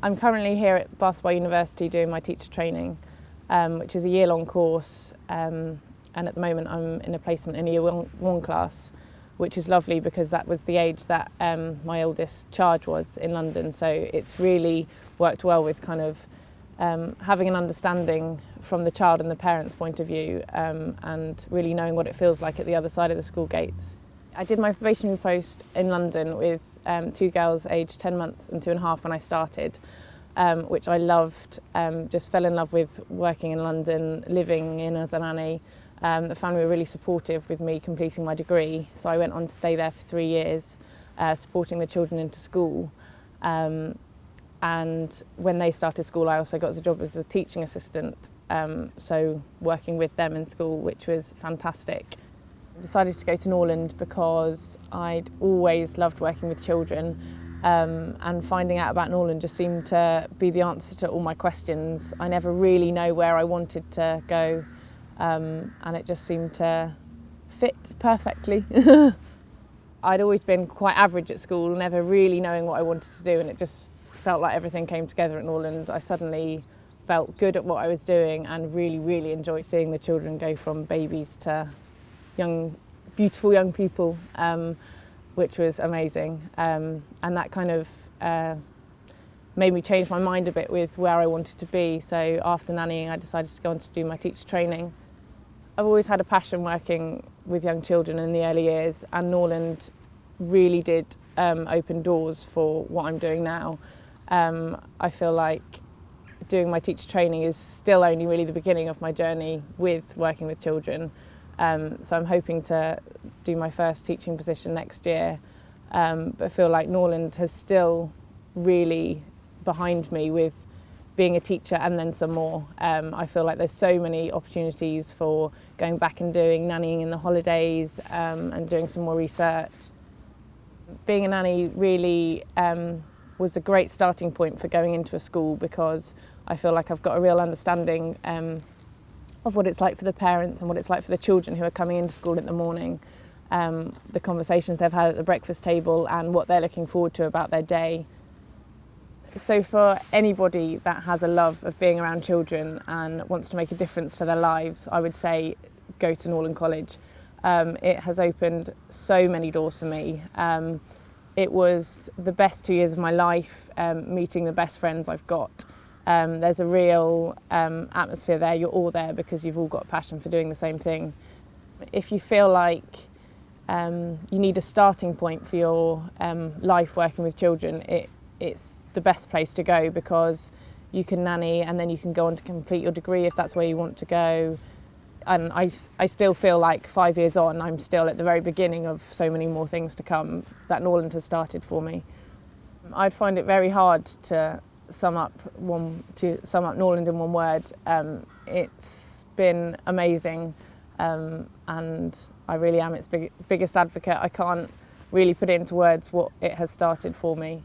I'm currently here at Bath University doing my teacher training, which is a year-long course, and at the moment I'm in a placement in a year one class, which is lovely because that was the age that my eldest charge was in London, so it's really worked well with kind of having an understanding from the child and the parents' point of view, and really knowing what it feels like at the other side of the school gates. I did my probationary post in London with two girls aged 10 months and 2.5 when I started, which I loved. Just fell in love with working in London, living in as a nanny. The family were really supportive with me completing my degree, so I went on to stay there for 3 years, supporting the children into school. And when they started school, I also got a job as a teaching assistant, so working with them in school, which was fantastic. I decided to go to Norland because I'd always loved working with children, and finding out about Norland just seemed to be the answer to all my questions. I never really know where I wanted to go, and it just seemed to fit perfectly. I'd always been quite average at school, never really knowing what I wanted to do, and it just felt like everything came together at Norland. I suddenly felt good at what I was doing and really enjoyed seeing the children go from babies to beautiful young people, which was amazing, and that kind of made me change my mind a bit with where I wanted to be. So after nannying, I decided to go on to do my teacher training. I've always had a passion working with young children in the early years, and Norland really did open doors for what I'm doing now. I feel like doing my teacher training is still only really the beginning of my journey with working with children. So I'm hoping to do my first teaching position next year, but I feel like Norland has still really behind me with being a teacher and then some more. I feel like there's so many opportunities for going back and doing nannying in the holidays, and doing some more research. Being a nanny really was a great starting point for going into a school, because I feel like I've got a real understanding of what it's like for the parents and what it's like for the children who are coming into school in the morning, the conversations they've had at the breakfast table and what they're looking forward to about their day. So for anybody that has a love of being around children and wants to make a difference to their lives, I would say go to Norland College. It has opened so many doors for me. It was the best 2 years of my life, meeting the best friends I've got. There's a real atmosphere there. You're all there because you've all got a passion for doing the same thing. If you feel like you need a starting point for your life working with children, it's the best place to go, because you can nanny and then you can go on to complete your degree if that's where you want to go. And I still feel like 5 years on, I'm still at the very beginning of so many more things to come that Norland has started for me. I'd find it very hard to sum up Norland in one word. It's been amazing, and I really am its biggest advocate. I can't really put it into words what it has started for me.